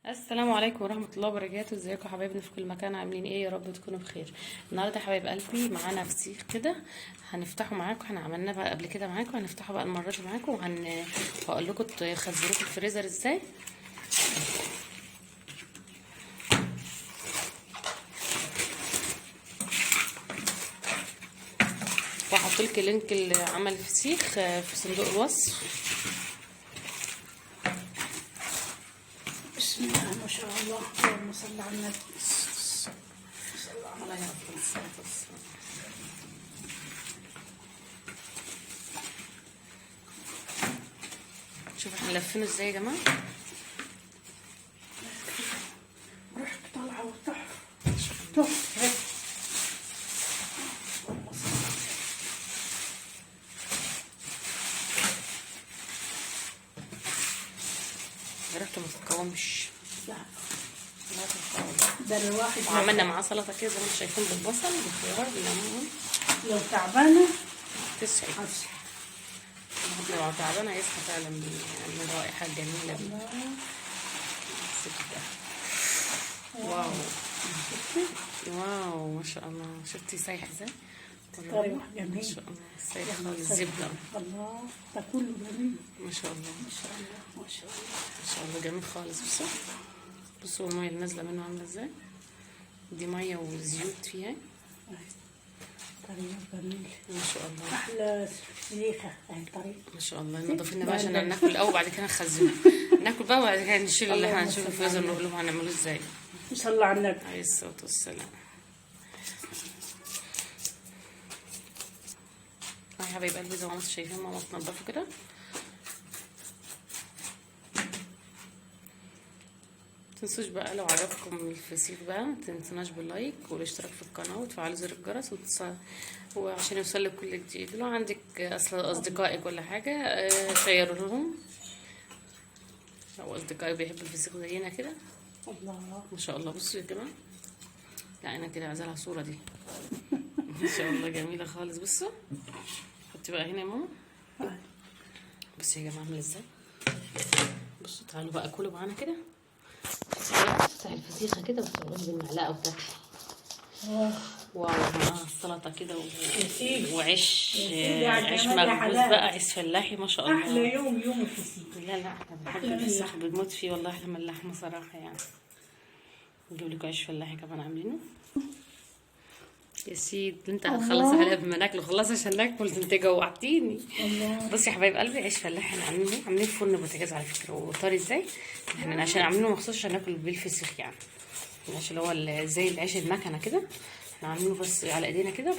السلام عليكم ورحمة الله وبركاته. ازيكم يا حبايبنا في كل مكان؟ عاملين ايه؟ يا رب تكونوا بخير. النهارده يا حبايب قلبي معانا فسيخ كده هنفتحه معاكم. احنا عملناه بقى قبل كده معاكم، هنفتحه بقى المرة دي معاكم وهقول لكم تخزنوه في الفريزر ازاي. وهحط لك لينك عمل الفسيخ في صندوق الوصف. بسم الله ما شاء الله، اللهم صل على النبي. الله يعافيك. الصلاة والسلام. شوفوا احنا لفينه ازاي يا جماعة. ريحته طالعه وتحفه تحفه. ريحته ما تتقاومش. لا لا تتقاوم. ده الواحد وعملنا معاه سلطة كده زي ما انتم شايفين بالبصل بالخيار بالليمون. لو تعبانه تسعي. اصحى. لو تعبانة هيصحى فعلا من الرائحة الجميلة دي. الزبدة. واو واو ما شاء الله. شفتي سايح ازاي؟ طريقه ما جميل. شاء الله سايح خالص. الزبدة الله، ده كله جميل ما شاء الله ما شاء الله ما شاء الله. ما شاء الله جميل خالص. بصوا المية اللي نازلة منه عاملة ازاي. دي مية وزيوت فيها طريقه جميل ما شاء الله. احلى سليخه اهي طريقه. ما شاء الله. نضيف لنا بقى عشان ناكل الاول وبعد كده نخزنه. ناكل بقى وبعد كده نشيل اللي احنا هنشوفه في الفريزر نقول لهم هنعمله ازاي. صلى على النبي عليه الصلاة والسلام. يا حبايب قلبي زي ما انتم شايفين ماما بتنضفه كده. متنسوش بقى لو عجبكم الفسيخ بقى متنسوناش باللايك والاشتراك في القناة وتفعلوا زر الجرس وعشان يوصلك كل جديد. لو عندك اصدقائك ولا حاجة شيروا لهم. لو اصدقائي بيحبوا الفسيخ زينا كده الله ما شاء الله. بصوا يا جماعة، لا انا كده عايزة لها صورة دي. ما شاء الله جميلة خالص. بصوا حطي بقى هنا يا ماما. بصوا يا جماعة عاملة ازاي. بصوا تعالوا بقى كلوا معانا كده. تفتحي الفسيخة كده وتقعدي بالمعلقة وتاكلي. واو معاها السلطة كده وعيش عيش مخبوز بقى، عيش فلاحي ما شاء الله. احلى يوم الفسيخ. لا احنا بنحب الفسيخ بنموت فيه والله. احنا من اللحمة صراحة يعني. نجيب لكم عيش فلاحي كمان عاملينه يا سيد. انت هتخلص عليها بما ناكله. خلص عشان ناكل. انت جوعتيني. بصي يا حبايب قلبي، عيش فلاحي احنا عاملين في فرن بوتاجاز على فكره. وطري ازاي. احنا عشان عاملينه مخصوص عشان ناكل بيه الفسيخ يعني. العيش اللي هو زي العيش المكنه كده. احنا عاملينه بس على ايدينا كده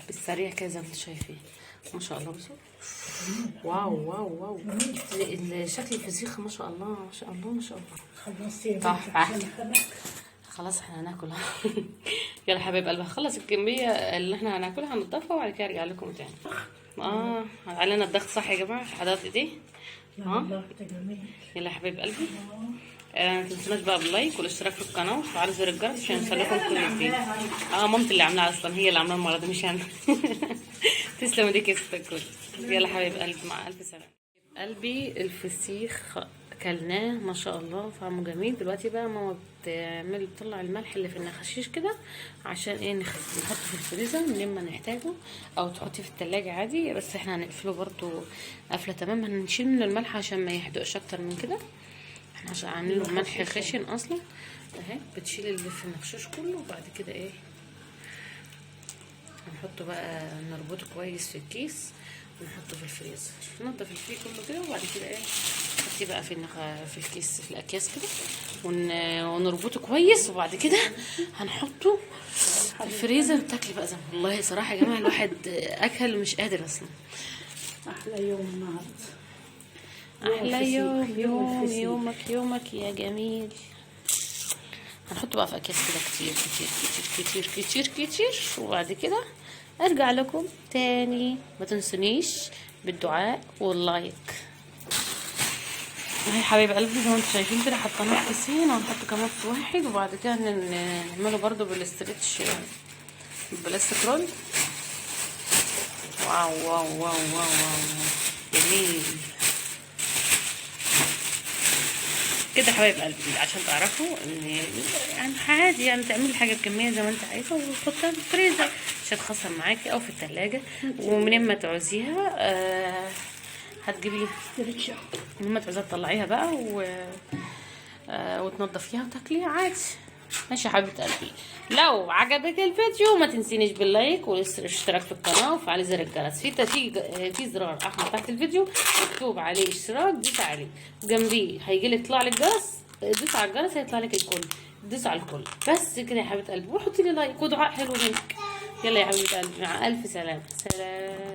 بالسريع كده زي ما انتم شايفين ما شاء الله. بصوا واو واو واو شكل الفسيخ ما شاء الله ما شاء الله ما شاء الله. خلصتي تحفه. خلاص احنا هناكلها. يلا حبايب قلبي هخلص الكميه اللي احنا هناكلها هنضفها وبعد كده ارجع لكم تاني. علينا الضغط صح يا جماعه في حضرات ايديه. الله ده جميل. يلا يا حبايب قلبي ما تنسوناش بقى باللايك والاشتراك في القناه وتفعلوا زر الجرس عشان يوصلكم كل جديد. مامتي اللي عاملاها اصلا، هي اللي عاملاها المره دي مش انا. تسلم ايديك يا ست الكل. يلا حبايب قلبي مع الف سلامه. قلبي الفسيخ كلناه ما شاء الله طعمه جميل. دلوقتي بقى ماما بتطلع الملح اللي في النخاشيش كده عشان ايه نحطه في الفريزر لما نحتاجه، او تحطيه في التلاجة عادي. بس احنا هنقفله برضو قفله تمام. هنشيل منه الملح عشان ما يحدقش اكتر من كده. احنا عشان عاملين له ملح خشن اصلا اهي. بتشيل اللي في النخشوش كله وبعد كده ايه هنحطه بقى نربطه كويس في الكيس ونحطه في الفريزر. ننضف الفريز كله كده وبعد كده ايه نحطيه بقى في الكيس في الاكياس كده ونربطه كويس وبعد كده هنحطه في الفريزر. تاكلي بقى زي والله صراحه يا جماعه الواحد اكل مش قادر اصلا. احلى يوم النهارده. احلى يومك يا جميل. هنحطه بقى في اكياس كده كتير كتير كتير كتير كتير كتير وبعد كده ارجع لكم تاني. ما تنسونيش بالدعاء واللايك. اهي حبايب قلبي زي ما انتم شايفين كده حطيناه في كيسين وهنحط كمان في واحد وبعد كده نعمله برضو بالاسترتش بالبلاستيك رول. واو واو واو واو واو جميل. كده يا حبايب قلبي عشان تعرفوا ان يعني عادي يعني تعملي حاجه بكميه زي ما انت عايزه وتحطها في الفريزر عشان تخسر معاكي او في الثلاجه. ومنين ما تعوزيها هتجيبيها لما تعوزيها تطلعيها بقى وتنضفيها وتاكليها عادي. ماشي يا حبيبه قلبي، لو عجبك الفيديو ما تنسينيش باللايك والاشتراك في القناه وفعلي زر الجرس. في زرار احمر تحت الفيديو مكتوب عليه اشتراك، دوس عليه وجنبيه هيجي يطلع لك جرس، دوس على الجرس هيطلع لك الكل، دوس على الكل. بس كده يا حبيبه قلبي، وحطي لي لايك ودعاء حلو منك. يلا يا حبيبه قلبي، مع الف سلامه. سلام.